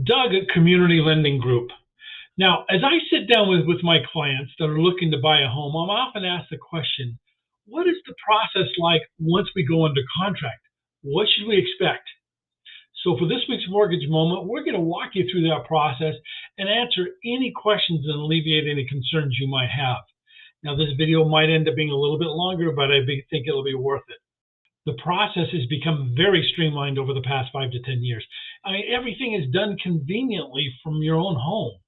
Doug at Community Lending Group. Now, as I sit down with my clients that are looking to buy a home, I'm often asked the question, what is the process like once we go under contract? What should we expect? So for this week's Mortgage Moment, we're going to walk you through that process and answer any questions and alleviate any concerns you might have. Now, this video might end up being a little bit longer, but I think it'll be worth it. The process has become very streamlined over the past 5 to 10 years. I mean, everything is done conveniently from your own home.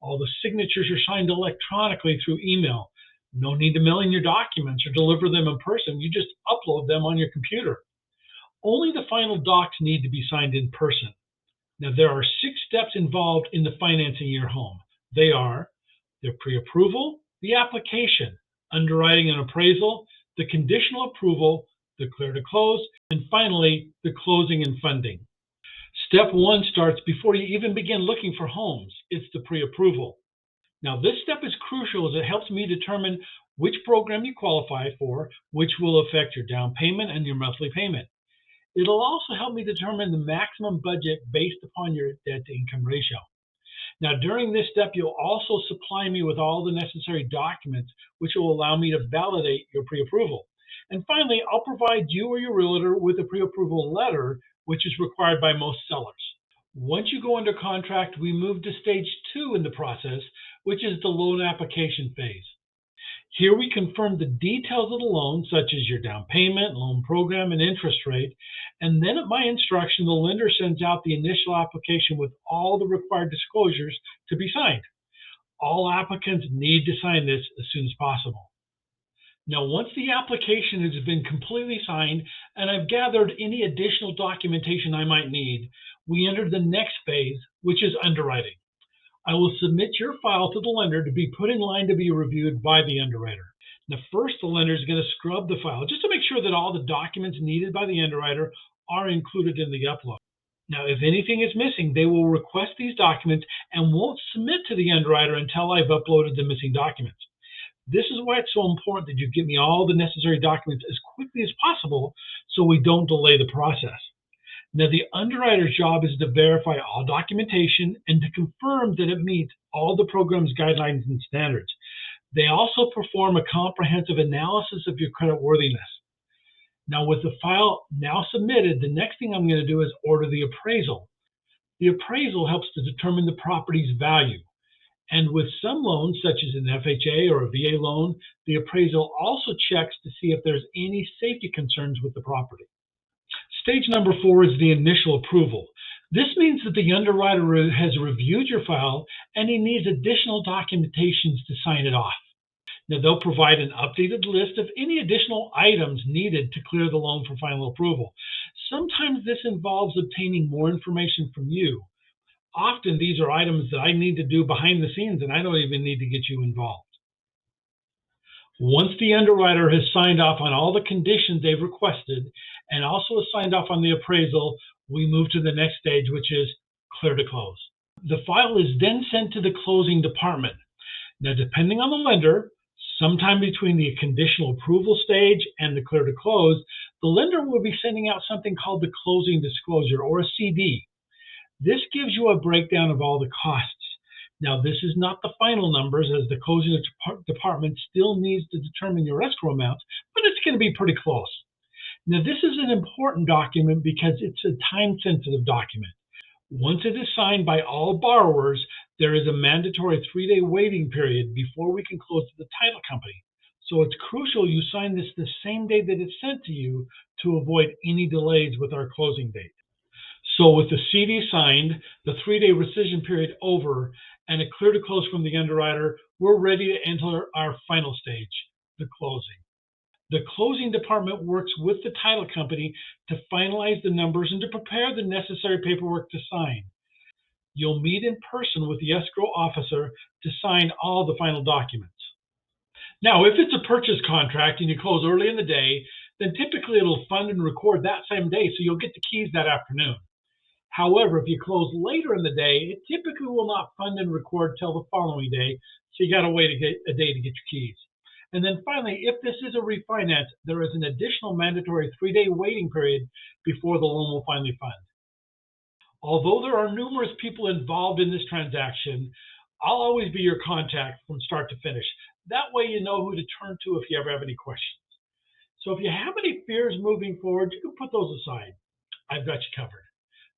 All the signatures are signed electronically through email. No need to mail in your documents or deliver them in person. You just upload them on your computer. Only the final docs need to be signed in person. Now, there are 6 steps involved in the financing your home. They are the pre-approval, the application, underwriting and appraisal, the conditional approval, the clear to close, and finally, the closing and funding. Step 1 starts before you even begin looking for homes. It's the pre-approval. Now, this step is crucial as it helps me determine which program you qualify for, which will affect your down payment and your monthly payment. It'll also help me determine the maximum budget based upon your debt-to-income ratio. Now, during this step, you'll also supply me with all the necessary documents, which will allow me to validate your pre-approval. And finally, I'll provide you or your realtor with a pre-approval letter, which is required by most sellers. Once you go under contract, we move to stage 2 in the process, which is the loan application phase. Here we confirm the details of the loan, such as your down payment, loan program, and interest rate. And then at my instruction, the lender sends out the initial application with all the required disclosures to be signed. All applicants need to sign this as soon as possible. Now, once the application has been completely signed and I've gathered any additional documentation I might need, we enter the next phase, which is underwriting. I will submit your file to the lender to be put in line to be reviewed by the underwriter. Now, first, the lender is going to scrub the file just to make sure that all the documents needed by the underwriter are included in the upload. Now, if anything is missing, they will request these documents and won't submit to the underwriter until I've uploaded the missing documents. This is why it's so important that you give me all the necessary documents as quickly as possible so we don't delay the process. Now, the underwriter's job is to verify all documentation and to confirm that it meets all the program's guidelines and standards. They also perform a comprehensive analysis of your creditworthiness. Now, with the file now submitted, the next thing I'm going to do is order the appraisal. The appraisal helps to determine the property's value. And with some loans, such as an FHA or a VA loan, the appraisal also checks to see if there's any safety concerns with the property. Stage number 4 is the initial approval. This means that the underwriter has reviewed your file and he needs additional documentations to sign it off. Now, they'll provide an updated list of any additional items needed to clear the loan for final approval. Sometimes this involves obtaining more information from you. Often these are items that I need to do behind the scenes and I don't even need to get you involved. Once the underwriter has signed off on all the conditions they've requested and also has signed off on the appraisal, we move to the next stage, which is clear to close. The file is then sent to the closing department. Now, depending on the lender, sometime between the conditional approval stage and the clear to close, the lender will be sending out something called the closing disclosure, or a CD. This gives you a breakdown of all the costs. Now, this is not the final numbers, as the closing department still needs to determine your escrow amount, but it's going to be pretty close. Now, this is an important document because it's a time-sensitive document. Once it is signed by all borrowers, there is a mandatory 3-day waiting period before we can close to the title company. So it's crucial you sign this the same day that it's sent to you to avoid any delays with our closing date. So with the CD signed, the 3-day rescission period over, and a clear to close from the underwriter, we're ready to enter our final stage, the closing. The closing department works with the title company to finalize the numbers and to prepare the necessary paperwork to sign. You'll meet in person with the escrow officer to sign all the final documents. Now, if it's a purchase contract and you close early in the day, then typically it'll fund and record that same day, so you'll get the keys that afternoon. However, if you close later in the day, it typically will not fund and record till the following day, so you got to wait a day to get your keys. And then finally, if this is a refinance, there is an additional mandatory 3-day waiting period before the loan will finally fund. Although there are numerous people involved in this transaction, I'll always be your contact from start to finish. That way you know who to turn to if you ever have any questions. So if you have any fears moving forward, you can put those aside. I've got you covered.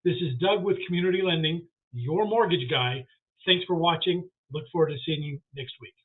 This is Doug with Community Lending, your mortgage guy. Thanks for watching. Look forward to seeing you next week.